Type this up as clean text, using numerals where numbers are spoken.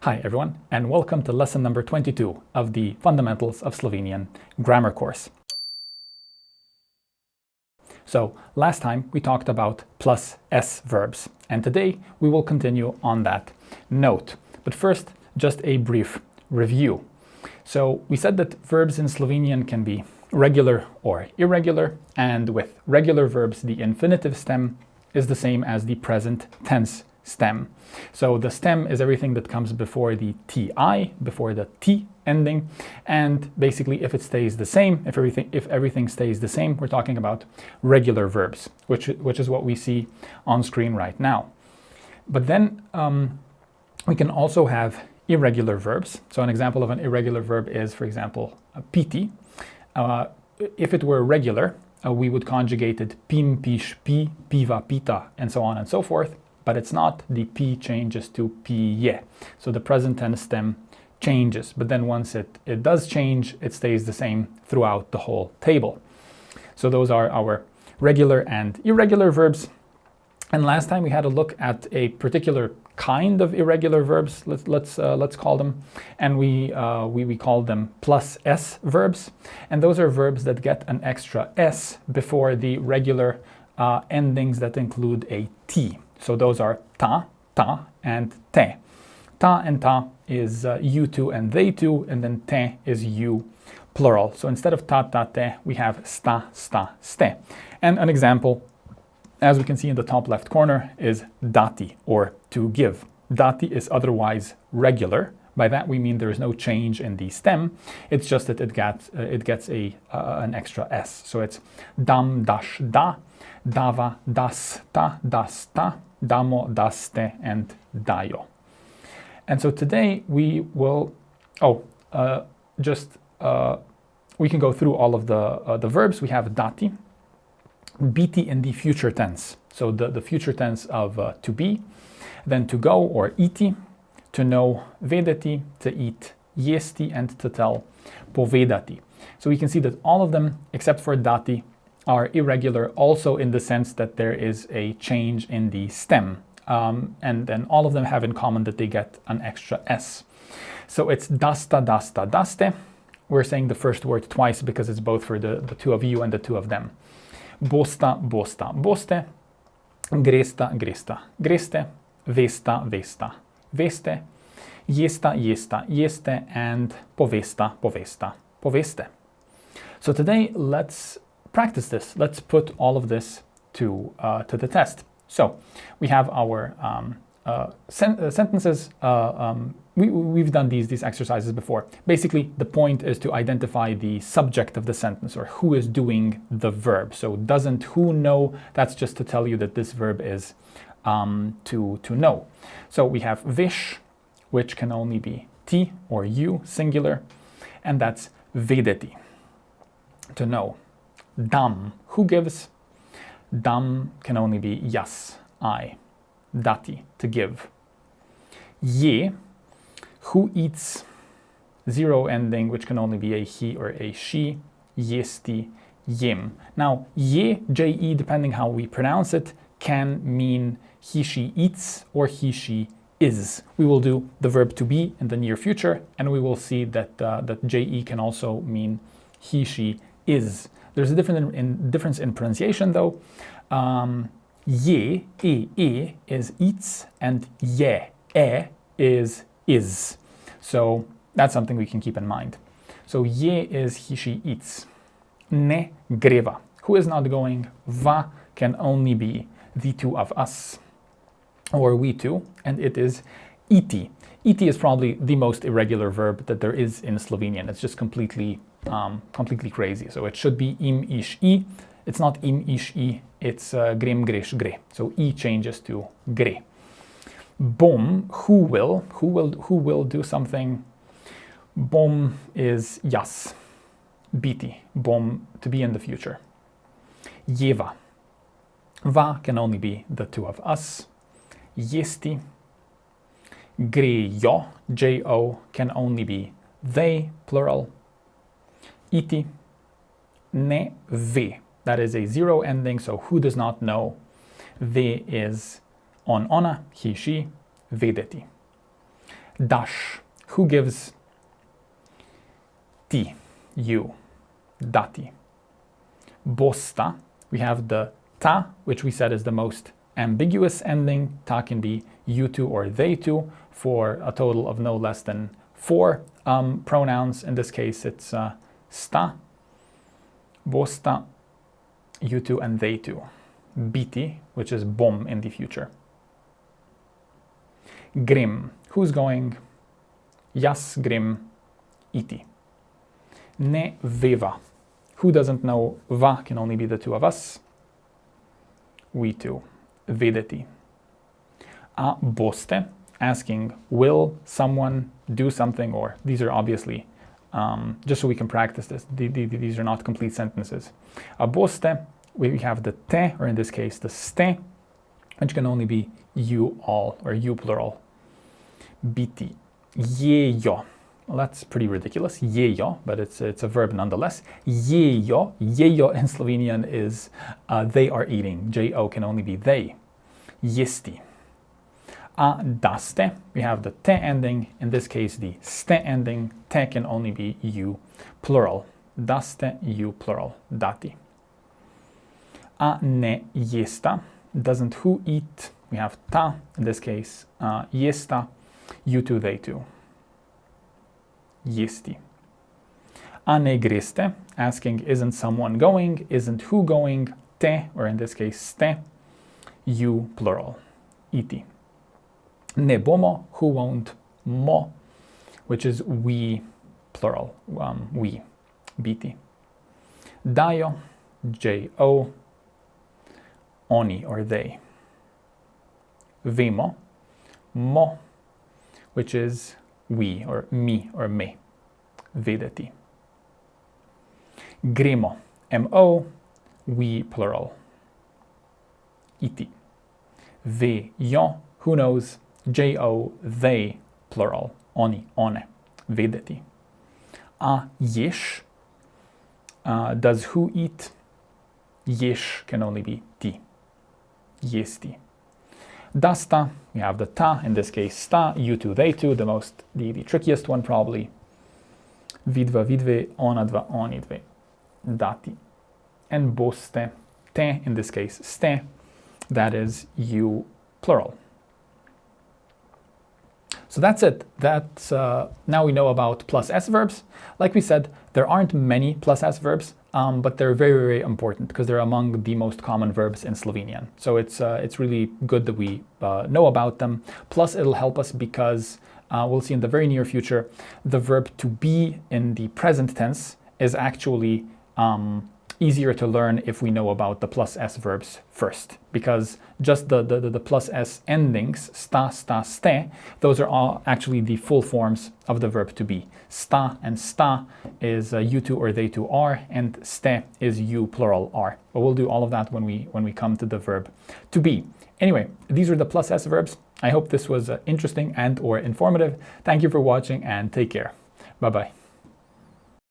Hi everyone, and welcome to lesson number 22 of the Fundamentals of Slovenian Grammar course. So last time we talked about plus S verbs, and today we will continue on that note. But first, just a brief review. So we said that verbs in Slovenian can be regular or irregular, and with regular verbs the infinitive stem is the same as the present tense stem. So the stem is everything that comes before the ti, before the t ending, and basically if it stays the same, if everything stays the same, we're talking about regular verbs, which is what we see on screen right now. But then we can also have irregular verbs. So an example of an irregular verb is, for example, piti. If it were regular, we would conjugate it pim, piš, pi, piva, pita, and so on and so forth. But it's not. The p changes to pije. So the present tense stem changes. But then once it does change, it stays the same throughout the whole table. So those are our regular and irregular verbs. And last time we had a look at a particular kind of irregular verbs, let's call them, and we call them plus S verbs, and those are verbs that get an extra S before the regular endings that include a T. So those are ta, and te. Ta and ta is you two and they two, and then te is you plural. So instead of ta, te, we have sta, ste. And an example, as we can see in the top left corner, is dati, or to give. Dati is otherwise regular. By that we mean there is no change in the stem. It's just that it gets an extra S. So it's dam, dash, da, dava, das, ta, damo, daste, and dajo. And so today we will, we can go through all of the verbs. We have dati, biti in the future tense. So the future tense of to be, then to go or iti, to know vedeti, to eat jesti, and to tell povedati. So we can see that all of them, except for dati, are irregular also in the sense that there is a change in the stem. And then all of them have in common that they get an extra S. So it's dasta, daste. We're saying the first word twice because it's both for the two of you and the two of them. Bosta, boste. Gresta, greste. Vesta, veste. Jesta, jeste. And povesta, poveste. So today let's practice this. Let's put all of this to the test. So we have our sentences. We've done these exercises before. Basically, the point is to identify the subject of the sentence, or who is doing the verb. So doesn't who know, that's just to tell you that this verb is to know. So we have vish, which can only be ti or you, singular, and that's vedeti, to know. Dam, who gives? Dam can only be jas, I. Dati, to give. Je, who eats? Zero ending, which can only be a he or a she. Jesti, jem. Now, je, je, depending how we pronounce it, can mean he, she eats, or he, she is. We will do the verb to be in the near future, and we will see that je can also mean he, she is. There's a difference in pronunciation though. Je, e is eats, and je, is. So that's something we can keep in mind. So je is he, she eats. Ne greva, who is not going? Va can only be the two of us, or we two, and it is iti. Iti is probably the most irregular verb that there is in Slovenian. It's just completely crazy. So it should be im, ish, i. It's not im, ish, i. It's grem, greš, gre. So i changes to gre. Bom, who will do something? Bom is jas. Biti, bom, to be in the future. Jeva. Va can only be the two of us. Jesti. Grejo, jo, can only be they, plural. Iti. Ne ve, that is a zero ending, so who does not know? Ve is on, ona, he, she. Vedeti. Dash. Who gives? Ti. You. Dati. Bosta. We have the ta, which we said is the most ambiguous ending. Ta can be you two or they two for a total of no less than 4 pronouns. In this case, it's sta, bosta, you two, and they two. Biti, which is bom in the future. Grim. Who's going? Jas grim iti. Ne veva. Who doesn't know? Va can only be the two of us. We two. Vedeti. A boste, asking, will someone do something? Or these are obviously, just so we can practice this, these are not complete sentences. A boste, we have the te, or in this case the ste, which can only be you all, or you plural. Biti. Jejo. Well, that's pretty ridiculous. Jejo, but it's a verb nonetheless. Jejo. Jejo in Slovenian is they are eating. J-O can only be they. Jesti. A daste. We have the te ending. In this case, the ste ending. Te can only be you plural. Daste, you plural. Dati. A ne jesta. Doesn't who eat. We have ta. In this case, jesta. You two, they two. Jesti. A ne greste, asking, isn't someone going? Isn't who going? Te, or in this case, ste, you plural. Iti. Ne bomo, who won't? Mo, which is we plural. We. Biti. Dajo, J-O, oni, or they. Vemo, mo, which is we, or mi, or me. Vedeti. Gremo, M-O, we plural. Iti. Vejo, who knows? J-O, they plural. Oni, one. Vedeti. A ješ, does who eat? Ješ can only be ti. Jesti. Dasta, we have the ta, in this case sta, you two, they two, the trickiest one probably. Vidva, vidve, ona dva, oni dve. Dati. And boste, te, in this case ste, that is you plural. So that's it. That's now we know about plus S verbs. Like we said, there aren't many plus S verbs, but they're very, very important because they're among the most common verbs in Slovenian. So it's really good that we know about them. Plus, it'll help us because we'll see in the very near future, the verb to be in the present tense is actually easier to learn if we know about the plus S verbs first, because just the plus S endings, sta, sta, ste, those are all actually the full forms of the verb to be. Sta and sta is you two or they two are, and ste is you plural are. But we'll do all of that when we come to the verb to be. Anyway, these are the plus S verbs. I hope this was interesting and or informative. Thank you for watching and take care. Bye-bye.